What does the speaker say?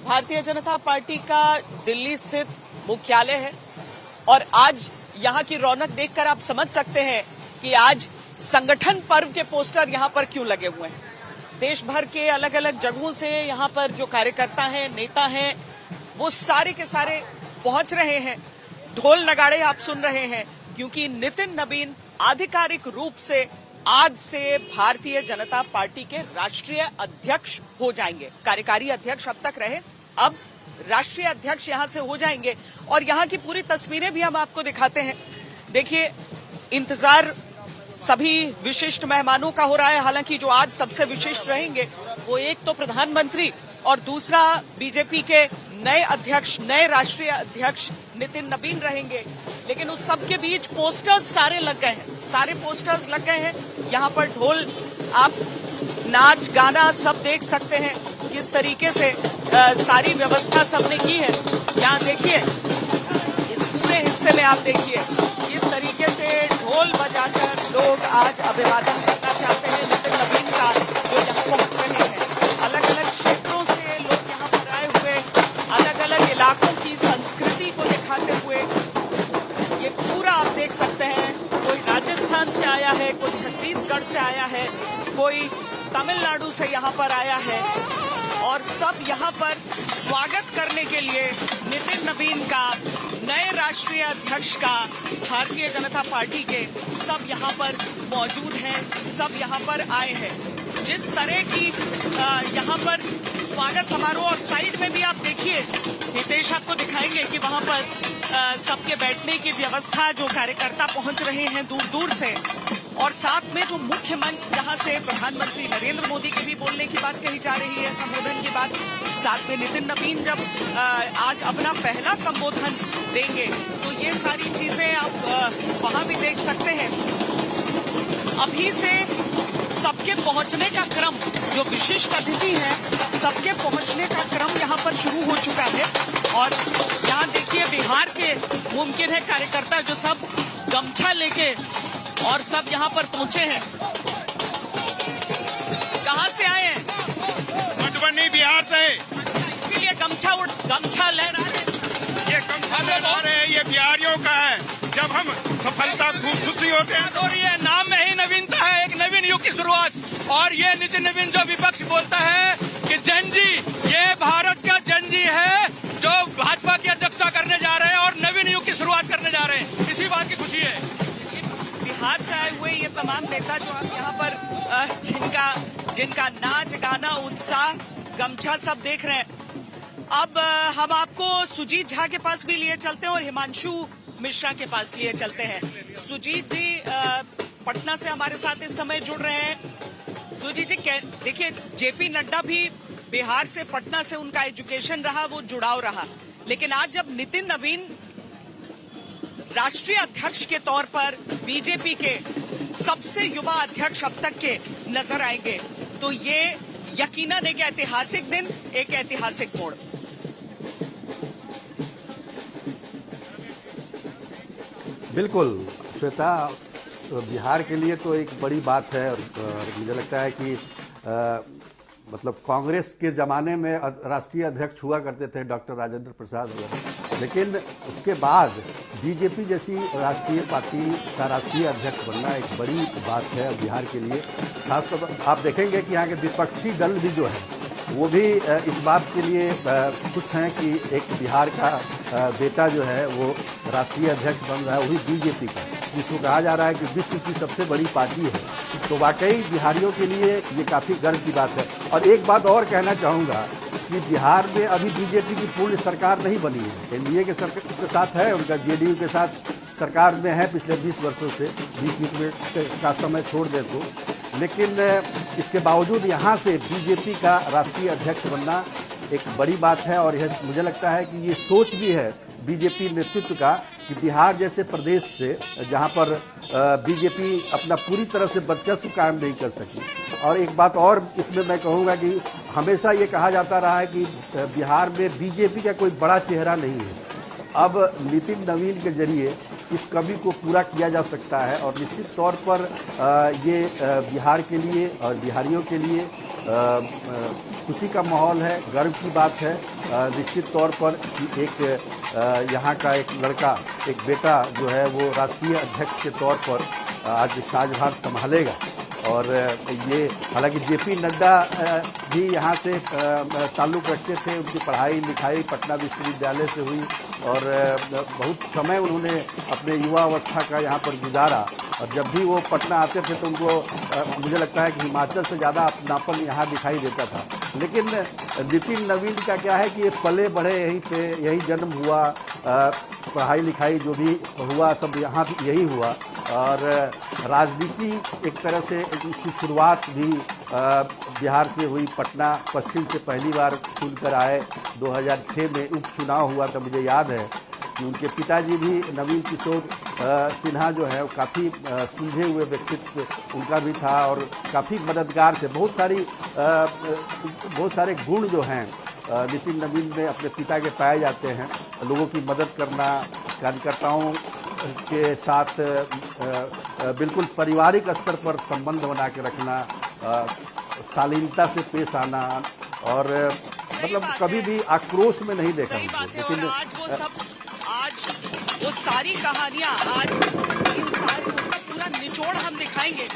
Bharatiya Janata party का दिल्ली स्थित मुख्यालय है और आज यहाँ की रौनक देखकर आप समझ सकते हैं कि आज संगठन पर्व के पोस्टर यहाँ पर क्यों लगे हुए हैं। देश भर के अलग अलग जगहों से यहाँ पर जो कार्यकर्ता हैं, नेता हैं, वो सारे के सारे पहुंच रहे हैं। ढोल नगाड़े आप सुन रहे हैं क्योंकि नितिन नवीन आधिकारिक रूप से आज से भारतीय जनता पार्टी के राष्ट्रीय अध्यक्ष हो जाएंगे। कार्यकारी अध्यक्ष अब तक रहे, अब राष्ट्रीय अध्यक्ष यहां से हो जाएंगे और यहां की पूरी तस्वीरें भी हम आपको दिखाते हैं। देखिए, इंतजार सभी विशिष्ट मेहमानों का हो रहा है। हालांकि जो आज सबसे विशिष्ट रहेंगे वो एक तो प्रधानमंत्री और दूसरा बीजेपी के नए अध्यक्ष, नए राष्ट्रीय अध्यक्ष नितिन नवीन रहेंगे। लेकिन उस सब के बीच पोस्टर्स सारे लग गए हैं, सारे पोस्टर्स लग गए हैं। यहाँ पर ढोल, आप नाच गाना सब देख सकते हैं किस तरीके से सारी व्यवस्था सबने की है। यहाँ देखिए, इस पूरे हिस्से में आप देखिए किस तरीके से ढोल बजाकर लोग आज अभिवादन करना चाहते हैं नितिन नवीन का, जो यहाँ पहुंच रहे हैं। अलग अलग क्षेत्रों से लोग यहाँ पर आए हुए, अलग अलग इलाकों की संस्कृति को दिखाते हुए ये पूरा आप देख सकते हैं। कोई राजस्थान से आया है, कोई छत्तीसगढ़ से आया है, कोई तमिलनाडु से यहाँ पर आया है और सब यहाँ पर स्वागत करने के लिए नितिन नवीन का, नए राष्ट्रीय अध्यक्ष का, भारतीय जनता पार्टी के सब यहाँ पर मौजूद हैं, सब यहाँ पर आए हैं। जिस तरह की यहाँ पर स्वागत समारोह, और साइड में भी आप देखिए, हितेश आपको दिखाएंगे कि वहाँ पर सबके बैठने की व्यवस्था, जो कार्यकर्ता पहुंच रहे हैं दूर दूर से, और साथ में जो मुख्य मंच जहां से प्रधानमंत्री नरेंद्र मोदी के भी बोलने की बात कही जा रही है, संबोधन की बात, साथ में नितिन नवीन जब आज अपना पहला संबोधन देंगे तो ये सारी चीजें आप वहां भी देख सकते हैं। अभी से सबके पहुंचने का क्रम, जो विशिष्ट अतिथि हैं, सबके पहुंचने का क्रम यहाँ पर शुरू हो चुका है। और यहाँ देखिए, बिहार के मुमकिन है कार्यकर्ता जो सब गमछा लेके और सब यहाँ पर पहुंचे हैं। कहाँ से आए हैं? मधुबनी, बिहार से। इसीलिए गमछा लहरा रहे हैं। ये गमछा लहरा रहे हैं, ये बिहारियों का है। जब हम सफलता खूब खुशी होते हैं और ये नाम में ही नवीनता है, एक नवीन युग की शुरुआत। और ये नितिन नवीन जो विपक्ष बोलता है कि जनजी, ये भारत का जनजी है जो भाजपा की अध्यक्षता करने जा रहे हैं और नवीन युग की शुरुआत करने जा रहे हैं, इसी बात की खुशी है। बिहार से आए हुए ये तमाम नेता जो आप यहाँ पर जिनका नाच गाना, उत्साह, गमछा सब देख रहे हैं। अब हम आपको सुजीत झा के पास भी लिए चलते हैं और हिमांशु मिश्रा के पास लिए चलते हैं। सुजीत जी पटना से हमारे साथ इस समय जुड़ रहे हैं। सुजीत जी, देखिए, जेपी नड्डा भी बिहार से, पटना से उनका एजुकेशन रहा, वो जुड़ाव रहा, लेकिन आज जब नितिन नवीन राष्ट्रीय अध्यक्ष के तौर पर बीजेपी के सबसे युवा अध्यक्ष अब तक के नजर आएंगे तो ये यकीनन एक ऐतिहासिक दिन, एक ऐतिहासिक मोड़। बिल्कुल श्वेता, बिहार के लिए तो एक बड़ी बात है और मुझे लगता है कि मतलब कांग्रेस के ज़माने में राष्ट्रीय अध्यक्ष हुआ करते थे डॉक्टर राजेंद्र प्रसाद वगैरह, लेकिन उसके बाद बीजेपी जैसी राष्ट्रीय पार्टी का राष्ट्रीय अध्यक्ष बनना एक बड़ी बात है बिहार के लिए। खासतौर पर आप देखेंगे कि यहाँ के विपक्षी दल भी जो है वो भी इस बात के लिए खुश हैं कि एक बिहार का बेटा जो है वो राष्ट्रीय अध्यक्ष बन रहा है, वही बीजेपी का, जिसको कहा जा रहा है कि विश्व की सबसे बड़ी पार्टी है। तो वाकई बिहारियों के लिए ये काफ़ी गर्व की बात है। और एक बात और कहना चाहूँगा कि बिहार में अभी बीजेपी की पूर्ण सरकार नहीं बनी है, एनडीए के साथ है, उनका जेडीयू के साथ सरकार में है पिछले 20 वर्षों से, 20 मिनट का समय छोड़ दे तो। लेकिन इसके बावजूद यहाँ से बीजेपी का राष्ट्रीय अध्यक्ष बनना एक बड़ी बात है और यह मुझे लगता है कि ये सोच भी है बीजेपी नेतृत्व का कि बिहार जैसे प्रदेश से, जहाँ पर बीजेपी अपना पूरी तरह से वर्चस्व कायम नहीं कर सकी। और एक बात और इसमें मैं कहूँगा कि हमेशा ये कहा जाता रहा है कि बिहार में बीजेपी का कोई बड़ा चेहरा नहीं है। अब नितिन नवीन के जरिए इस कमी को पूरा किया जा सकता है और निश्चित तौर पर ये बिहार के लिए और बिहारियों के लिए खुशी का माहौल है, गर्व की बात है निश्चित तौर पर कि एक यहाँ का एक लड़का, एक बेटा जो है वो राष्ट्रीय अध्यक्ष के तौर पर आज कार्यभार संभालेगा। और ये हालांकि जेपी नड्डा भी यहाँ से ताल्लुक़ रखते थे, उनकी पढ़ाई लिखाई पटना विश्वविद्यालय से हुई और बहुत समय उन्होंने अपने युवा अवस्था का यहाँ पर गुजारा। और जब भी वो पटना आते थे तो उनको मुझे लगता है कि हिमाचल से ज़्यादा अपनापन यहाँ दिखाई देता था। लेकिन नितिन नवीन का क्या है कि ये पले बढ़े यहीं पे, यही जन्म हुआ, पढ़ाई लिखाई जो भी हुआ सब यहाँ यही हुआ। और राजनीति एक तरह से इसकी शुरुआत भी बिहार से हुई, पटना पश्चिम से पहली बार चुनकर आए। 2006 में उपचुनाव हुआ था, मुझे याद है कि उनके पिताजी भी नवीन किशोर सिन्हा जो है वो काफ़ी सुलझे हुए व्यक्तित्व उनका भी था और काफ़ी मददगार थे। बहुत सारे गुण जो हैं नितिन नवीन में अपने पिता के पाए जाते हैं। लोगों की मदद करना, कार्यकर्ताओं के साथ बिल्कुल पारिवारिक स्तर पर संबंध बना के रखना, शालीनता से पेश आना और मतलब कभी भी आक्रोश में नहीं देखा। लेकिन आज वो सारी कहानियां, आज इन सारी उसका पूरा निचोड़ हम दिखाएंगे।